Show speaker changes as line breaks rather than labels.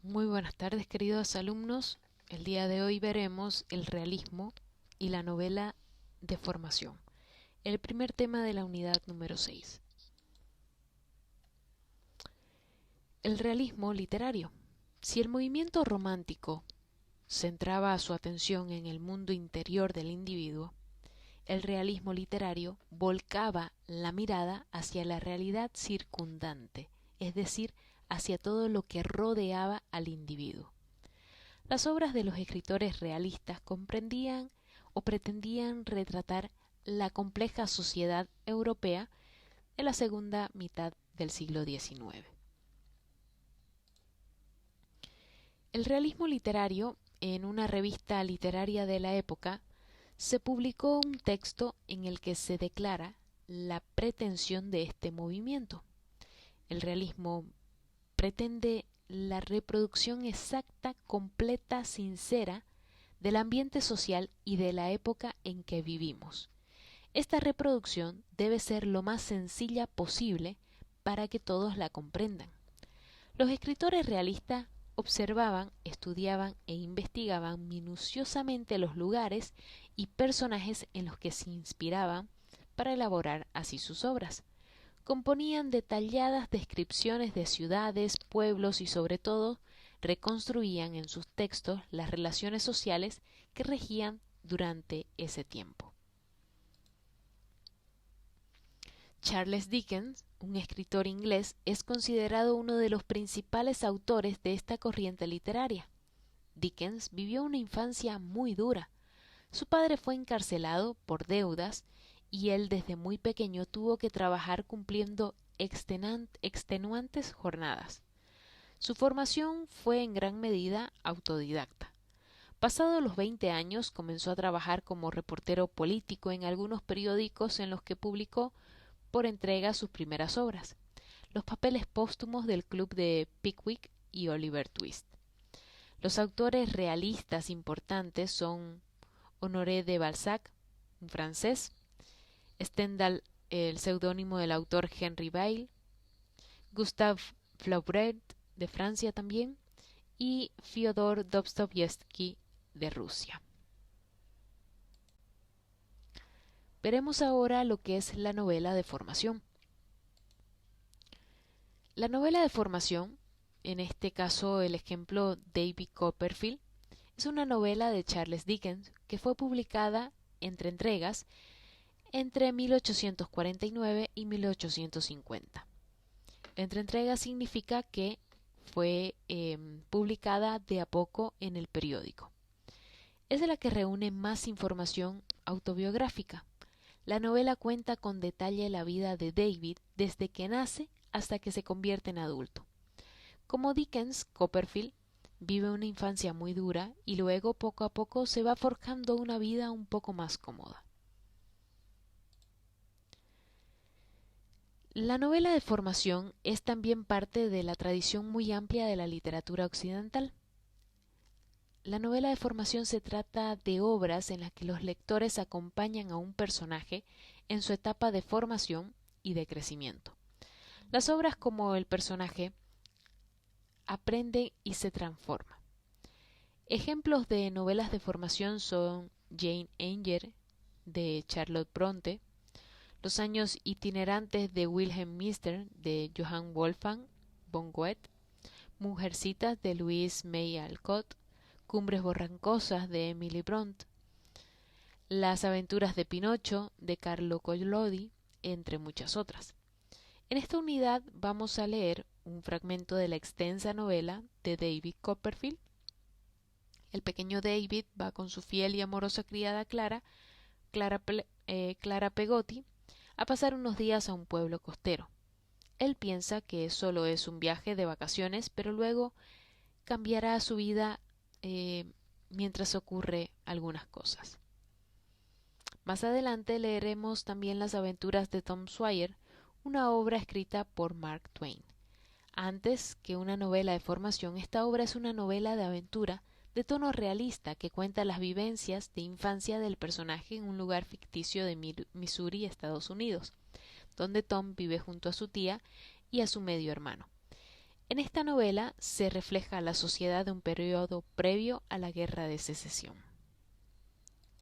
Muy buenas tardes, queridos alumnos. El día de hoy veremos el realismo y la novela de formación, el primer tema de la unidad número 6. El realismo literario. Si el movimiento romántico centraba su atención en el mundo interior del individuo, el realismo literario volcaba la mirada hacia la realidad circundante, es decir, hacia todo lo que rodeaba al individuo. Las obras de los escritores realistas comprendían o pretendían retratar la compleja sociedad europea de la segunda mitad del siglo XIX. El realismo literario, en una revista literaria de la época, se publicó un texto en el que se declara la pretensión de este movimiento. El realismo pretende la reproducción exacta, completa, sincera del ambiente social y de la época en que vivimos. Esta reproducción debe ser lo más sencilla posible para que todos la comprendan. Los escritores realistas observaban, estudiaban e investigaban minuciosamente los lugares y personajes en los que se inspiraban para elaborar así sus obras. Componían detalladas descripciones de ciudades, pueblos y sobre todo reconstruían en sus textos las relaciones sociales que regían durante ese tiempo. Charles Dickens, un escritor inglés, es considerado uno de los principales autores de esta corriente literaria. Dickens vivió una infancia muy dura. Su padre fue encarcelado por deudas y él desde muy pequeño tuvo que trabajar cumpliendo extenuantes jornadas. Su formación fue en gran medida autodidacta. Pasados los 20 años comenzó a trabajar como reportero político en algunos periódicos en los que publicó por entrega sus primeras obras, los papeles póstumos del Club de Pickwick y Oliver Twist. Los autores realistas importantes son Honoré de Balzac, un francés, Stendhal, el seudónimo del autor Henry Bayle, Gustave Flaubert, de Francia también, y Fyodor Dostoyevsky, de Rusia. Veremos ahora lo que es la novela de formación. La novela de formación, en este caso el ejemplo David Copperfield, es una novela de Charles Dickens que fue publicada entre entregas entre 1849 y 1850. Entre entregas significa que fue publicada de a poco en el periódico. Es de la que reúne más información autobiográfica. La novela cuenta con detalle la vida de David desde que nace hasta que se convierte en adulto. Como Dickens, Copperfield vive una infancia muy dura y luego poco a poco se va forjando una vida un poco más cómoda. La novela de formación es también parte de la tradición muy amplia de la literatura occidental. La novela de formación se trata de obras en las que los lectores acompañan a un personaje en su etapa de formación y de crecimiento. Las obras como el personaje aprende y se transforma. Ejemplos de novelas de formación son Jane Eyre de Charlotte Bronte, Los años itinerantes de Wilhelm Meister de Johann Wolfgang von Goethe, Mujercitas de Louise May Alcott, Cumbres borrancosas de Emily Bront, Las aventuras de Pinocho de Carlo Collodi, entre muchas otras. En esta unidad vamos a leer un fragmento de la extensa novela de David Copperfield. El pequeño David va con su fiel y amorosa criada Clara Pegotti, a pasar unos días a un pueblo costero. Él piensa que solo es un viaje de vacaciones, pero luego cambiará su vida mientras ocurre algunas cosas. Más adelante leeremos también Las aventuras de Tom Sawyer, una obra escrita por Mark Twain. Antes que una novela de formación, esta obra es una novela de aventura de tono realista que cuenta las vivencias de infancia del personaje en un lugar ficticio de Missouri, Estados Unidos, donde Tom vive junto a su tía y a su medio hermano. En esta novela se refleja la sociedad de un periodo previo a la Guerra de Secesión.